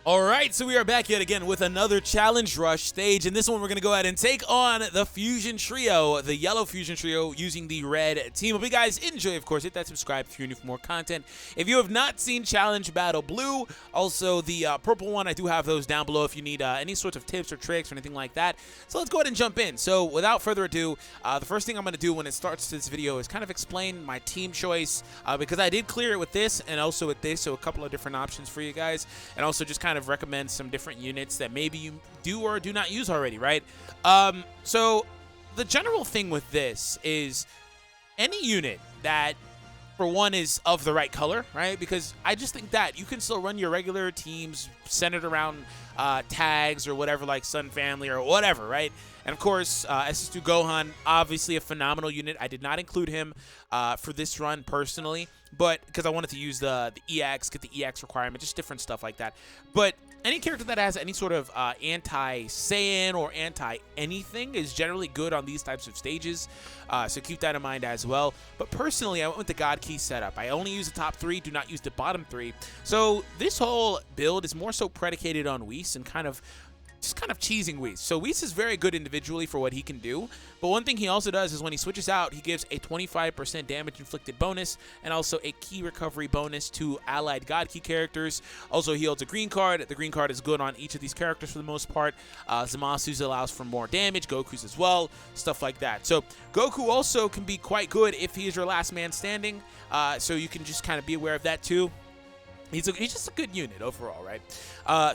All right, so we are back yet again with another Challenge Rush stage. In this one, we're going to go ahead and take on the Fusion Trio, the yellow Fusion Trio, using the red team. Hope you guys enjoy, of course. Hit that subscribe if you're new for more content. If you have not seen Challenge Battle Blue, also the purple one, I do have those down below if you need any sorts of tips or tricks or anything like that. So let's go ahead and jump in. So without further ado, the first thing I'm going to do when it starts this video is kind of explain my team choice, because I did clear it with this and also with this, so a couple of different options for you guys, and also just kind of recommend some different units that maybe you do or do not use already, right? So the general thing with this is any unit that, for one, is of the right color, right? Because I just think that you can still run your regular teams centered around tags or whatever, like Sun Family or whatever, right? And of course, SS2 Gohan, obviously a phenomenal unit. I did not include him for this run personally, but because I wanted to use the EX, get the EX requirement, just different stuff like that. But any character that has any sort of anti-Saiyan or anti-anything is generally good on these types of stages, so keep that in mind as well. But personally, I went with the God Key setup. I only use the top 3, do not use the bottom 3. So this whole build is more so predicated on Whis and just kind of cheesing Whis. So Whis is very good individually for what he can do, but one thing he also does is when he switches out, he gives a 25% damage inflicted bonus and also a key recovery bonus to allied God Key characters. Also, he holds a green card. The green card is good on each of these characters for the most part. Zamasu's allows for more damage, Goku's as well, stuff like that. So Goku also can be quite good if he is your last man standing, so you can just kind of be aware of that too. He's just a good unit overall, right?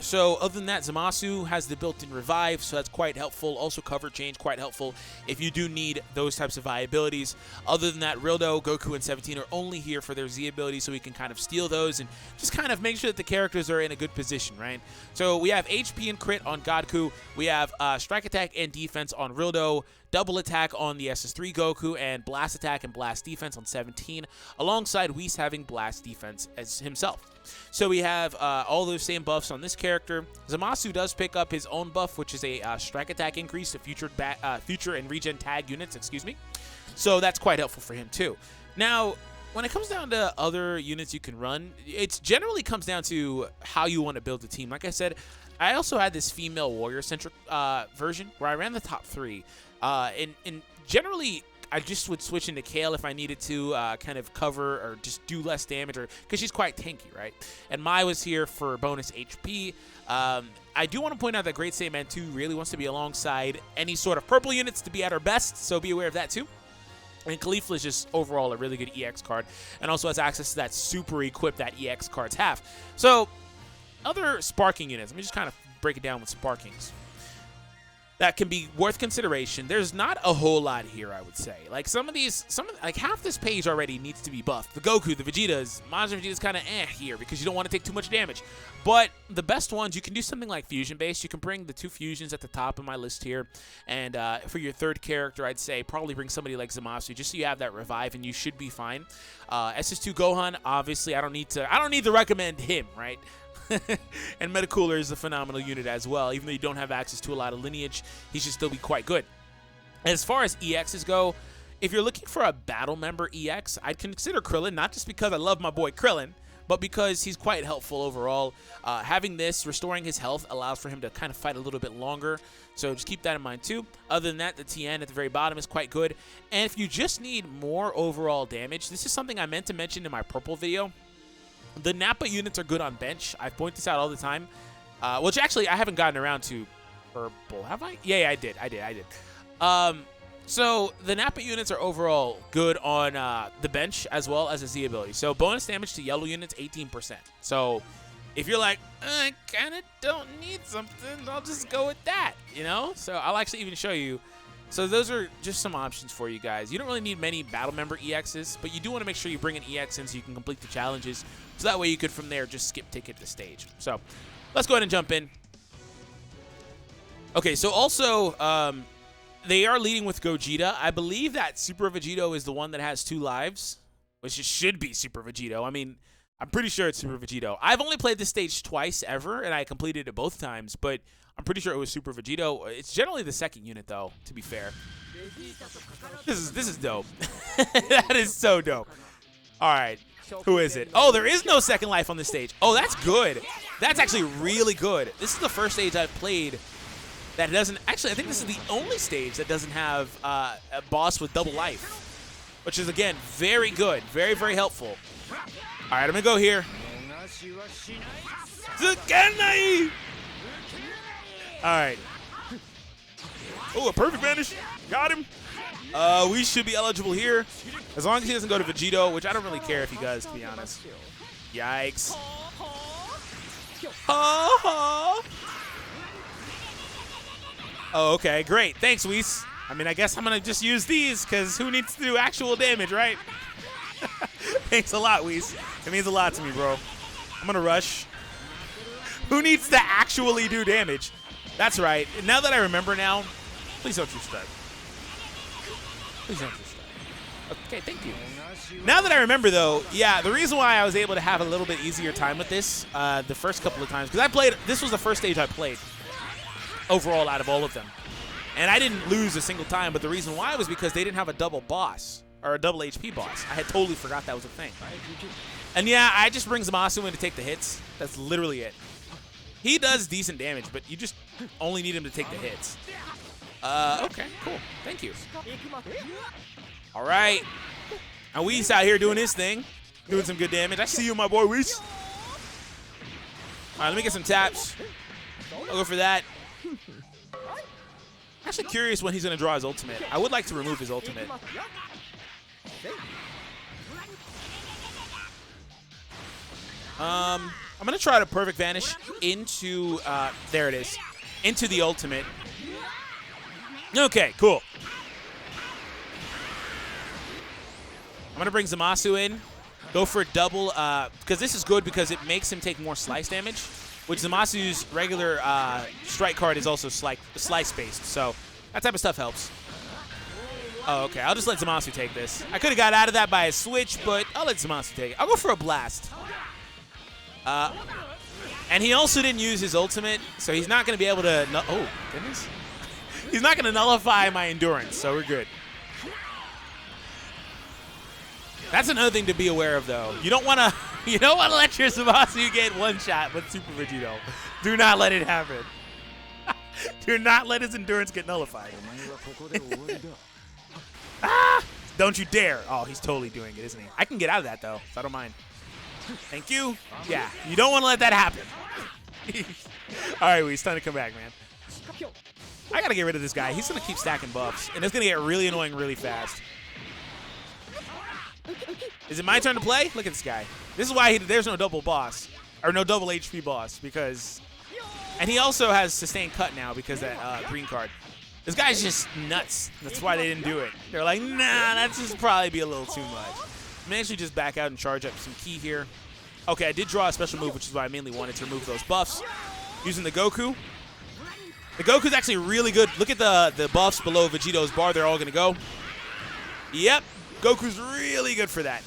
So other than that, Zamasu has the built-in revive, so that's quite helpful. Also cover change, quite helpful if you do need those types of abilities. Other than that, Rildo, Goku, and 17 are only here for their Z abilities, so we can kind of steal those and just kind of make sure that the characters are in a good position, right? So we have HP and crit on Godku. We have strike attack and defense on Rildo, double attack on the SS3 Goku, and blast attack and blast defense on 17, alongside Whis having blast defense as himself. So we have all those same buffs on this character. Zamasu does pick up his own buff, which is a strike attack increase to future and regen tag units, excuse me. So that's quite helpful for him too. Now, when it comes down to other units you can run, it generally comes down to how you want to build the team. Like I said, I also had this female warrior-centric version where I ran the top 3. And generally, I just would switch into Kale if I needed to kind of cover or just do less damage, or because she's quite tanky, right? And Mai was here for bonus HP. I do want to point out that Great Saiyaman 2 really wants to be alongside any sort of purple units to be at her best, so be aware of that too. And Caulifla is just overall a really good EX card, and also has access to that super equip that EX cards have. So, other sparking units. Let me just kind of break it down with sparkings that can be worth consideration. There's not a whole lot here, I would say. Like like half this page already needs to be buffed. The Goku, the Vegetas, Majin Vegeta's kind of here because you don't want to take too much damage. But the best ones, you can do something like fusion-based. You can bring the 2 fusions at the top of my list here. And for your third character, I'd say probably bring somebody like Zamasu just so you have that revive and you should be fine. SS2 Gohan, obviously, I don't need to recommend him, right? And Metacooler is a phenomenal unit as well. Even though you don't have access to a lot of lineage, he should still be quite good. As far as EXs go, if you're looking for a battle member EX, I'd consider Krillin, not just because I love my boy Krillin, but because he's quite helpful overall. Having this, restoring his health, allows for him to kind of fight a little bit longer, so just keep that in mind too. Other than that, the TN at the very bottom is quite good. And if you just need more overall damage, this is something I meant to mention in my purple video. The Nappa units are good on bench. I point this out all the time, which actually I haven't gotten around to purple, have I? Yeah, I did. So the Nappa units are overall good on the bench as well as the Z ability. So bonus damage to yellow units, 18%. So if you're like, I kind of don't need something, I'll just go with that, you know? So I'll actually even show you. So those are just some options for you guys. You don't really need many battle member EXs, but you do want to make sure you bring an EX in so you can complete the challenges. So that way you could, from there, just skip ticket to stage. So let's go ahead and jump in. Okay, so also, they are leading with Gogeta. I believe that Super Vegito is the one that has 2 lives, which it should be Super Vegito. I mean, I'm pretty sure it's Super Vegito. I've only played this stage twice ever, and I completed it both times, but I'm pretty sure it was Super Vegito. It's generally the second unit, though, to be fair. This is dope. That is so dope. All right. Who is it? Oh, there is no second life on this stage. Oh, that's good. That's actually really good. This is the first stage I've played that doesn't, actually I think this is the only stage that doesn't have a boss with double life, which is again very good, very, very helpful. All right, I'm gonna go here. Zukanai! All right. Oh, a perfect vanish. Got him. We should be eligible here as long as he doesn't go to Vegito, which I don't really care if he does, to be honest. Yikes. Oh, okay, great. Thanks, Whis. I mean, I guess I'm going to just use these because who needs to do actual damage, right? Thanks a lot, Whis. It means a lot to me, bro. I'm going to rush. Who needs to actually do damage? That's right. Now that I remember now, please don't you start. Please don't you start. Okay, thank you. Now that I remember, though, yeah, the reason why I was able to have a little bit easier time with this the first couple of times, because I played, this was the first stage I played overall out of all of them. And I didn't lose a single time, but the reason why was because they didn't have a double boss, or a double HP boss. I had totally forgot that was a thing. And yeah, I just bring Zamasu in to take the hits. That's literally it. He does decent damage, but you just only need him to take the hits. Okay, cool. Thank you. All right. Now Whis out here doing his thing, doing some good damage. I see you, my boy Whis. All right, let me get some taps. I'll go for that. Actually curious when he's going to draw his ultimate. I would like to remove his ultimate. I'm going to try to perfect vanish into, there it is, into the ultimate. Okay, cool. I'm going to bring Zamasu in, go for a double, because this is good because it makes him take more slice damage, which Zamasu's regular strike card is also slice-based, so that type of stuff helps. Oh, okay, I'll just let Zamasu take this. I could have got out of that by a switch, but I'll let Zamasu take it. I'll go for a blast. And he also didn't use his ultimate, so he's not going to be able to, oh, goodness. He's not going to nullify my endurance, so we're good. That's another thing to be aware of, though. You don't want to let your Zamasu get one shot with Super Vegito. Do not let it happen. Do not let his endurance get nullified. Ah! Don't you dare. Oh, he's totally doing it, isn't he? I can get out of that, though, so I don't mind. Thank you. Yeah, you don't want to let that happen. All right, it's time to come back, man. I got to get rid of this guy. He's going to keep stacking buffs, and it's going to get really annoying really fast. Is it my turn to play? Look at this guy. This is why there's no double boss, or no double HP boss, because... And he also has sustained cut now because of that green card. This guy's just nuts. That's why they didn't do it. They're like, nah, that's just probably be a little too much. I'm actually just back out and charge up some ki here. Okay, I did draw a special move, which is why I mainly wanted to remove those buffs. Using the Goku. The Goku's actually really good. Look at the buffs below Vegito's bar. They're all going to go. Yep. Goku's really good for that.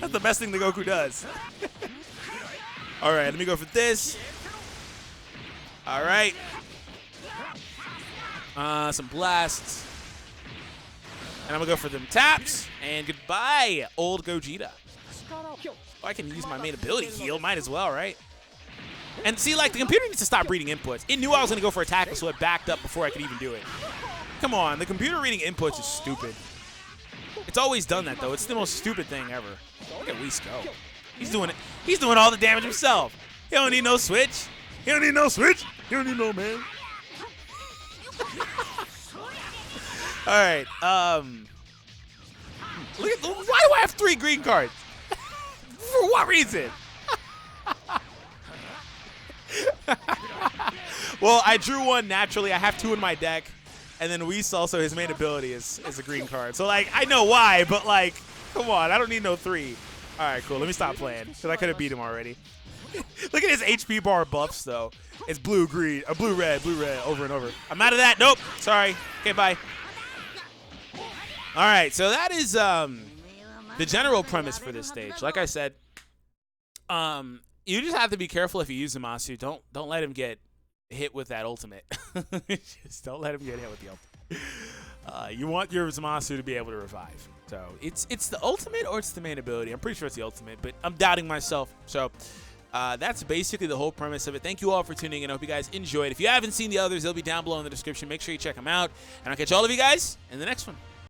That's the best thing the Goku does. All right, let me go for this. All right. Some blasts. And I'm going to go for them taps. And goodbye, old Gogeta. Oh, I can use my main ability heal. Might as well, right? And see, like, the computer needs to stop reading inputs. It knew I was going to go for a tackle, so it backed up before I could even do it. Come on, the computer reading inputs is stupid. It's always done that, though. It's the most stupid thing ever. Look at Whis go. He's doing it. He's doing all the damage himself. He don't need no switch. He don't need no switch. He don't need no man. All right. Look at, why do I have 3 green cards? For what reason? Well, I drew one naturally. I have 2 in my deck. And then Whis also, his main ability is a green card. So, like, I know why, but, like, come on. I don't need no 3. All right, cool. Let me stop playing because I could have beat him already. Look at his HP bar buffs, though. It's blue, green, blue, red, over and over. I'm out of that. Nope. Sorry. Okay, bye. All right, so that is the general premise for this stage. Like I said, you just have to be careful if you use Zamasu. Don't let him get hit with that ultimate. Just don't let him get hit with the ultimate. You want your Zamasu to be able to revive. So it's the ultimate or it's the main ability. I'm pretty sure it's the ultimate, but I'm doubting myself. So That's basically the whole premise of it. Thank you all for tuning in. I hope you guys enjoyed. If you haven't seen the others, they'll be down below in the description. Make sure you check them out. And I'll catch all of you guys in the next one.